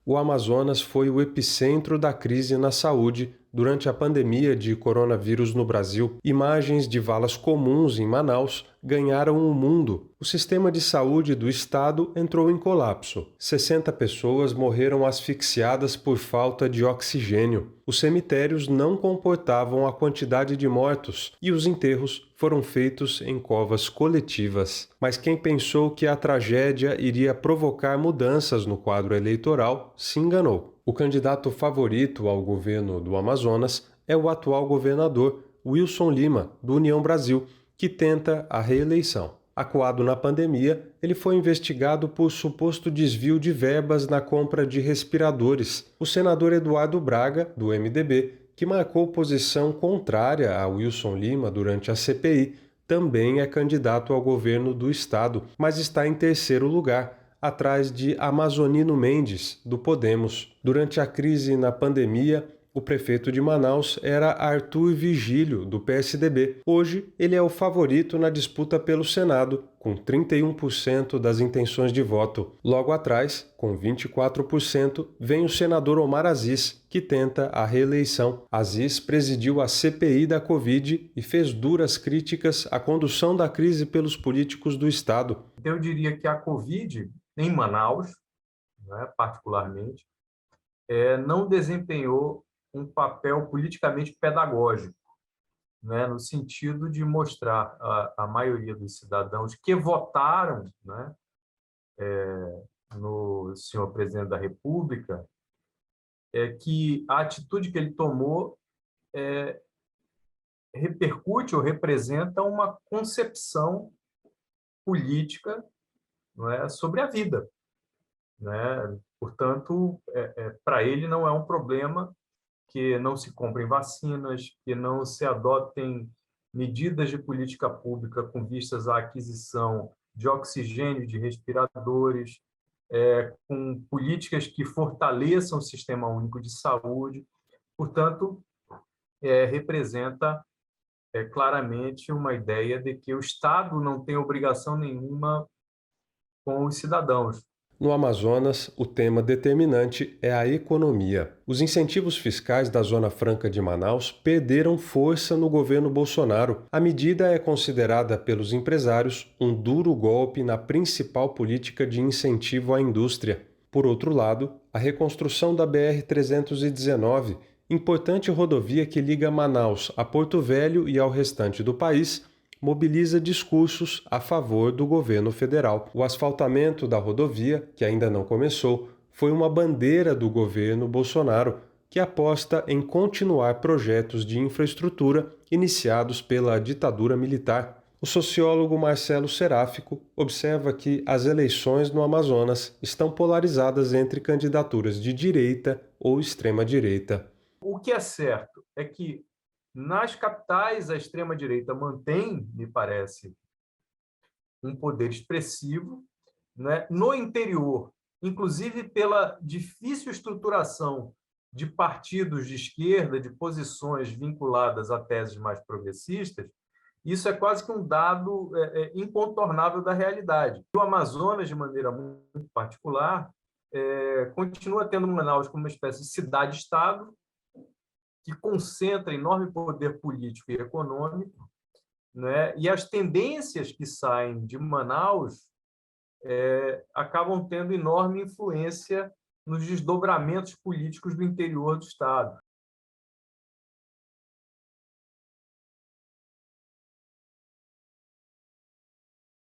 O Amazonas foi o epicentro da crise na saúde durante a pandemia de coronavírus no Brasil. Imagens de valas comuns em Manaus ganharam o mundo. O sistema de saúde do estado entrou em colapso. 60 pessoas morreram asfixiadas por falta de oxigênio. Os cemitérios não comportavam a quantidade de mortos e os enterros foram feitos em covas coletivas. Mas quem pensou que a tragédia iria provocar mudanças no quadro eleitoral se enganou. O candidato favorito ao governo do Amazonas é o atual governador Wilson Lima, do União Brasil, que tenta a reeleição. Acuado na pandemia, ele foi investigado por suposto desvio de verbas na compra de respiradores. O senador Eduardo Braga, do MDB, que marcou posição contrária a Wilson Lima durante a CPI, também é candidato ao governo do estado, mas está em terceiro lugar, atrás de Amazonino Mendes, do Podemos. Durante a crise na pandemia, o prefeito de Manaus era Arthur Vigílio, do PSDB. Hoje, ele é o favorito na disputa pelo Senado, com 31% das intenções de voto. Logo atrás, com 24%, vem o senador Omar Aziz, que tenta a reeleição. Aziz presidiu a CPI da Covid e fez duras críticas à condução da crise pelos políticos do estado. Eu diria que a Covid, em Manaus, né, particularmente, não desempenhou um papel politicamente pedagógico, né, no sentido de mostrar à maioria dos cidadãos que votaram, né, no senhor presidente da República, que a atitude que ele tomou repercute ou representa uma concepção política, não é, sobre a vida, né? Portanto, para ele não é um problema que não se comprem vacinas, que não se adotem medidas de política pública com vistas à aquisição de oxigênio, de respiradores, com políticas que fortaleçam o Sistema Único de Saúde. Portanto, representa claramente uma ideia de que o Estado não tem obrigação nenhuma com os cidadãos. No Amazonas, o tema determinante é a economia. Os incentivos fiscais da Zona Franca de Manaus perderam força no governo Bolsonaro. A medida é considerada pelos empresários um duro golpe na principal política de incentivo à indústria. Por outro lado, a reconstrução da BR-319, importante rodovia que liga Manaus a Porto Velho e ao restante do país, mobiliza discursos a favor do governo federal. O asfaltamento da rodovia, que ainda não começou, foi uma bandeira do governo Bolsonaro, que aposta em continuar projetos de infraestrutura iniciados pela ditadura militar. O sociólogo Marcelo Seráfico observa que as eleições no Amazonas estão polarizadas entre candidaturas de direita ou extrema-direita. O que é certo é que nas capitais, a extrema-direita mantém, me parece, um poder expressivo, né? No interior, inclusive pela difícil estruturação de partidos de esquerda, de posições vinculadas a teses mais progressistas, isso é quase que um dado incontornável da realidade. O Amazonas, de maneira muito particular, continua tendo Manaus como uma espécie de cidade-estado, que concentra enorme poder político e econômico, né? E as tendências que saem de Manaus acabam tendo enorme influência nos desdobramentos políticos do interior do Estado.